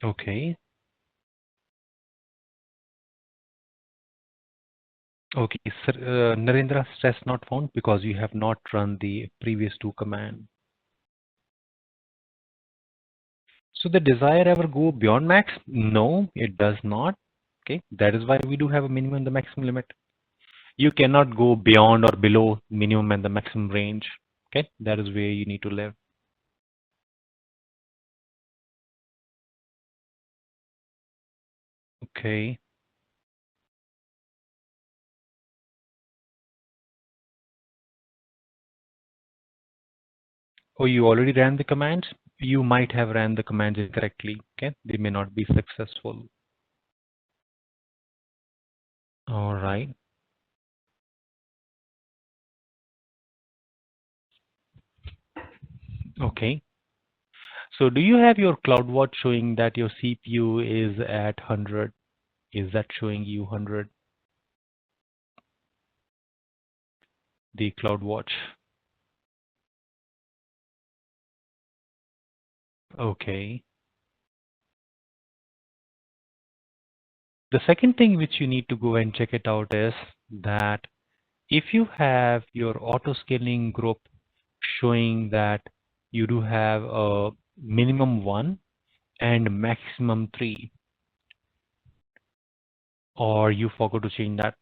Okay. Okay, sir, Narendra, stress not found because you have not run the previous two command. So the desire ever go beyond max? No, it does not. Okay, that is why we do have a minimum and the maximum limit. You cannot go beyond or below minimum and the maximum range. Okay, that is where you need to live. Okay. Oh, you already ran the commands? You might have ran the commands incorrectly. Okay, they may not be successful. All right. Okay. So do you have your CloudWatch showing that your CPU is at 100? Is that showing you 100? The CloudWatch. Okay. The second thing which you need to go and check it out is that if you have your auto scaling group showing that you do have a minimum 1 and maximum 3, or you forgot to change that.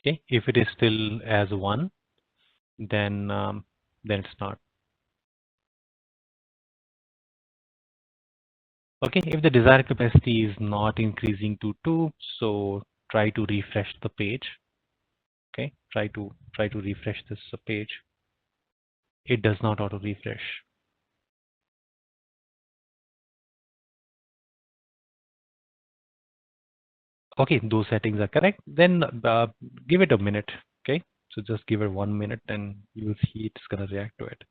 Okay, if it is still as 1, then it's not. Okay, if the desired capacity is not increasing to 2, so try to refresh the page. Okay, try to refresh this page. It does not auto refresh. Okay, those settings are correct. Then give it a minute. Okay, so just give it 1 minute and you will see it's gonna react to it.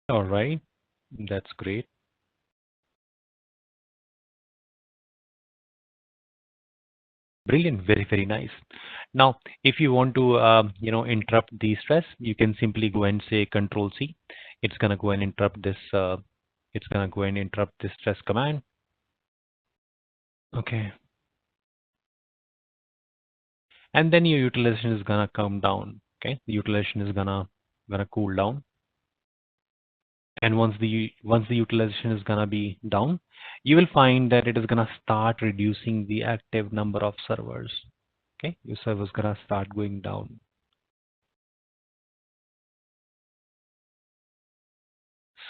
All right, that's great. Brilliant, very nice. Now, if you want to interrupt the stress, you can simply go and say Control C. It's gonna go and interrupt this. It's gonna go and interrupt this stress command. Okay, and then your utilization is gonna come down. Okay, the utilization is gonna cool down. And once the utilization is gonna be down, you will find that it is gonna start reducing the active number of servers. Okay, your servers gonna start going down.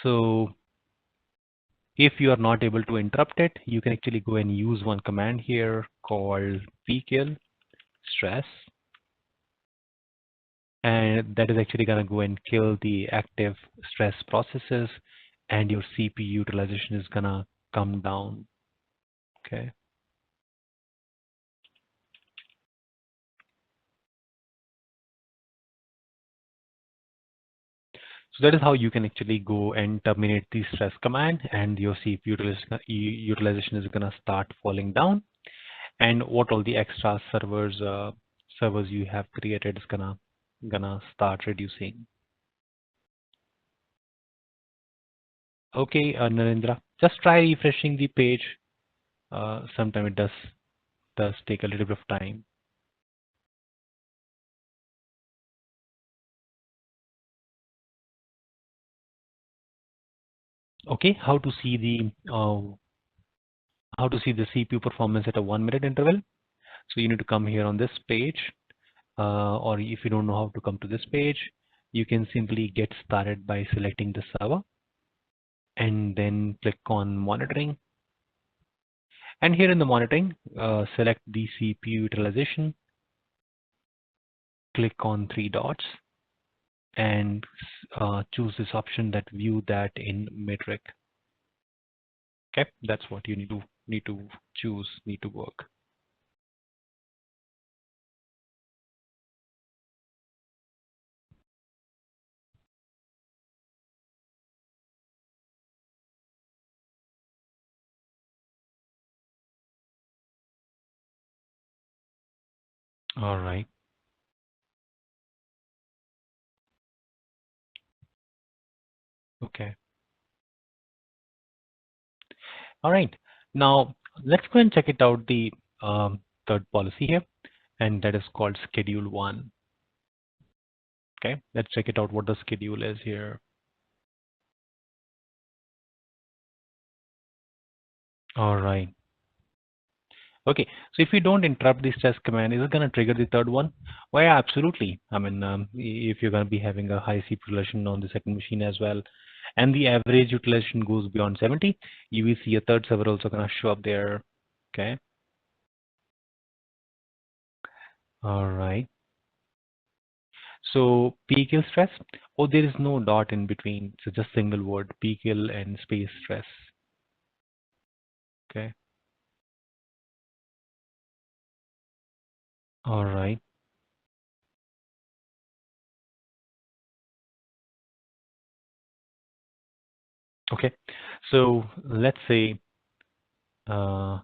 So if you are not able to interrupt it, you can actually go and use one command here called pkill stress, and that is actually gonna go and kill the active stress processes, and your CPU utilization is gonna come down. Okay. So that is how you can actually go and terminate the stress command, and your CPU utilization is gonna start falling down, and what all the extra servers you have created is gonna start reducing. Okay, Narendra, just try refreshing the page. Sometime it does take a little bit of time. Okay, how to see the CPU performance at a 1 minute interval? So you need to come here on this page, or if you don't know how to come to this page, you can simply get started by selecting the server and then click on monitoring. And here in the monitoring, select the CPU utilization, click on 3 dots, and choose this option that view that in metric. Okay, that's what you need to choose, need to work. All right. Okay. All right. Now let's go and check it out the third policy here, and that is called Schedule 1. Okay. Let's check it out what the schedule is here. All right. Okay, so if you don't interrupt this test command, is it going to trigger the third one? Why, absolutely. I mean, if you're going to be having a high CPU utilization on the second machine as well, and the average utilization goes beyond 70, you will see a third server also going to show up there. Okay, all right. So P-kill stress. Oh, there is no dot in between. So just single word, P-kill and space stress. Okay, all right. Okay, so let's say uh,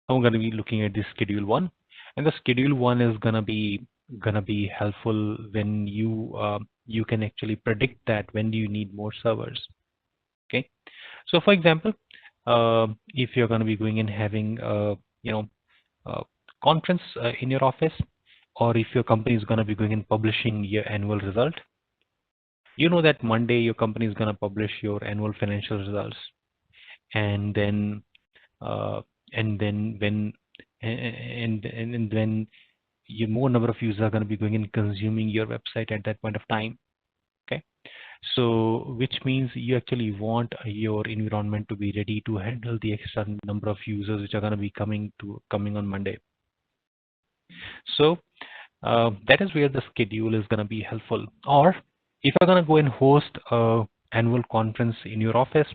I'm going to be looking at this schedule 1, and the schedule 1 is going to be helpful when you can actually predict that when do you need more servers. Okay, so for example, if you're going to be going and having you know a conference in your office, or if your company is going to be going and publishing your annual result, you know that Monday your company is going to publish your annual financial results, and then uh, and then when and when your more number of users are going to be going and consuming your website at that point of time. Okay, so which means you actually want your environment to be ready to handle the extra number of users which are going to be coming on Monday. So that is where the schedule is going to be helpful. Or if you're going to go and host a annual conference in your office,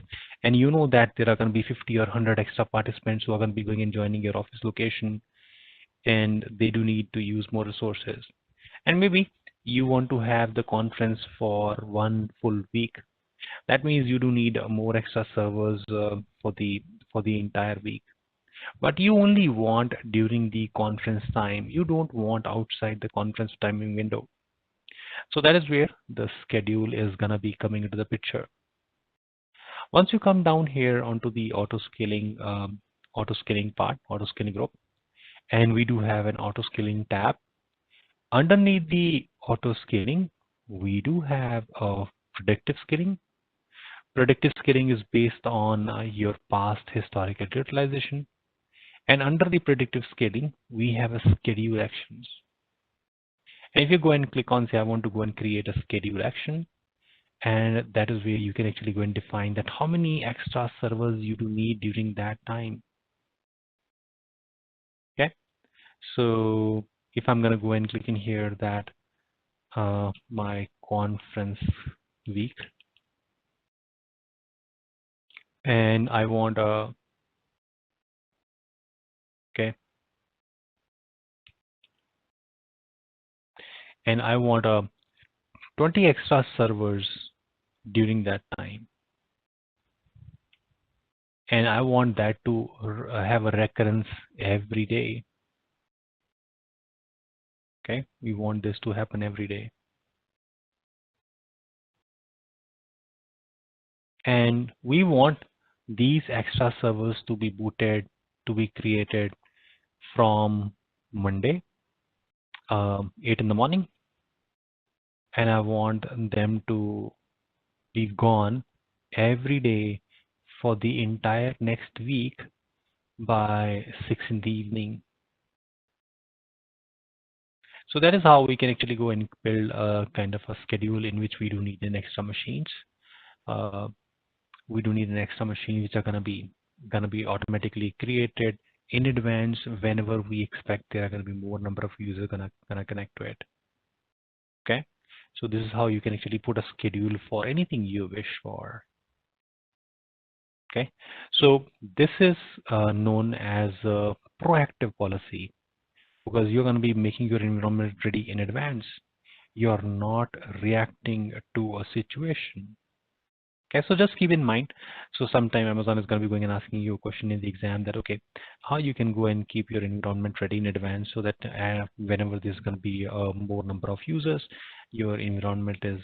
and you know that there are going to be 50 or 100 extra participants who are going to be going and joining your office location, and they do need to use more resources, and maybe you want to have the conference for one full week. That means you do need more extra servers for the entire week, but you only want during the conference time. You don't want outside the conference timing window. So that is where the schedule is gonna be coming into the picture. Once you come down here onto the auto scaling part, auto scaling group, and we do have an auto scaling tab. Underneath the auto scaling, we do have a predictive scaling. Predictive scaling is based on your past historical utilization. And under the predictive scaling, we have a schedule actions. And if you go and click on, say, I want to go and create a schedule action, and that is where you can actually go and define that how many extra servers you do need during that time. Okay. So if I'm going to go and click in here that my conference week, and I want a, okay, and I want a 20 extra servers during that time, and I want that to have a recurrence every day. Okay, we want this to happen every day, and we want these extra servers to be booted, to be created from Monday 8 in the morning, and I want them to be gone every day for the entire next week by 6 in the evening. So that is how we can actually go and build a kind of a schedule in which we do need an extra machines. Uh, we do need an extra machine which are gonna be automatically created in advance whenever we expect there are gonna be more number of users gonna connect to it. Okay, so this is how you can actually put a schedule for anything you wish for. Okay, so this is known as a proactive policy because you're going to be making your environment ready in advance. You're not reacting to a situation. Okay, so just keep in mind. So sometime Amazon is going to be going and asking you a question in the exam that, okay, how you can go and keep your environment ready in advance so that whenever there's going to be a more number of users, your environment is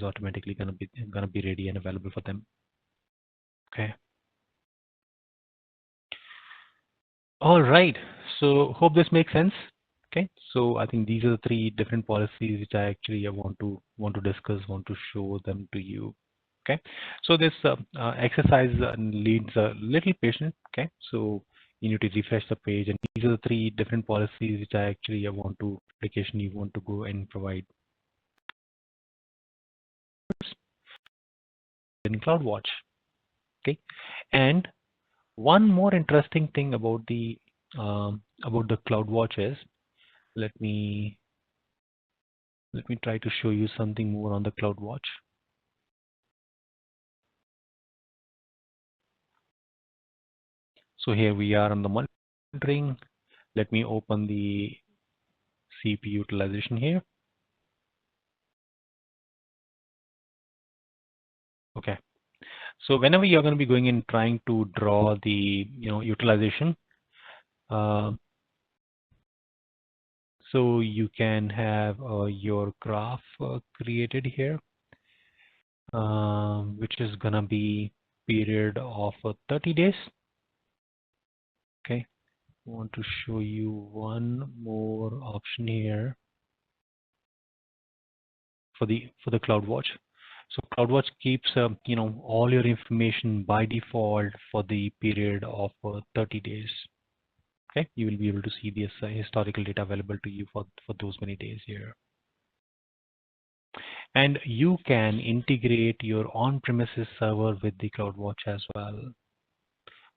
automatically going to be ready and available for them. Okay. All right. So hope this makes sense. Okay. So I think these are the three different policies which I actually want to discuss, want to show them to you. Okay. So this exercise needs a little patience. Okay. So you need to refresh the page, and these are the three different policies which I actually want to application you want to go and provide in CloudWatch. Okay. And one more interesting thing about the CloudWatch is, let me try to show you something more on the CloudWatch. So here we are on the monitoring. Let me open the CPU utilization here. Okay. So whenever you're going to be going in trying to draw the utilization, uh, so you can have your graph created here, which is going to be period of 30 days. Okay. I want to show you one more option here for the CloudWatch. So CloudWatch keeps all your information by default for the period of 30 days. Okay, you will be able to see this historical data available to you for those many days here. And you can integrate your on-premises server with the CloudWatch as well.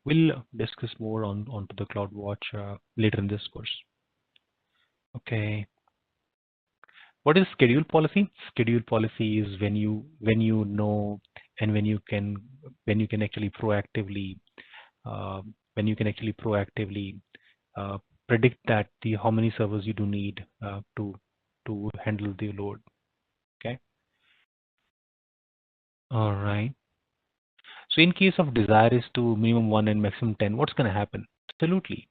We'll discuss more onto the CloudWatch later in this course. Okay. What is schedule policy? Schedule policy is when you know and when you can actually proactively uh, predict that how many servers you do need to handle the load. Okay. All right. So in case of desire is to minimum 1 and maximum 10, what's going to happen? Absolutely.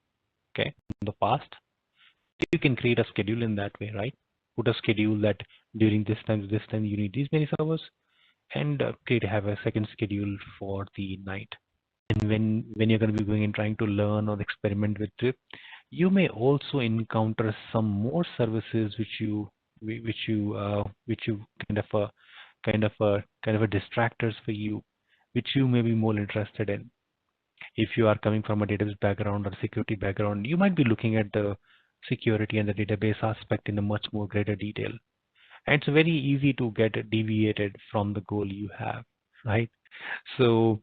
Okay. In the past, you can create a schedule in that way, right? Put a schedule that during this time to this time you need these many servers, and have a second schedule for the night. And when you're going to be going and trying to learn or experiment with it, you may also encounter some more services which you kind of a distractors for you, which you may be more interested in. If you are coming from a database background or security background, you might be looking at the security and the database aspect in a much more greater detail. And it's very easy to get deviated from the goal you have, right? So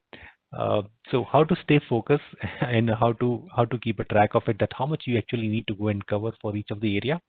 so how to stay focused and how to keep a track of it, that how much you actually need to go and cover for each of the area.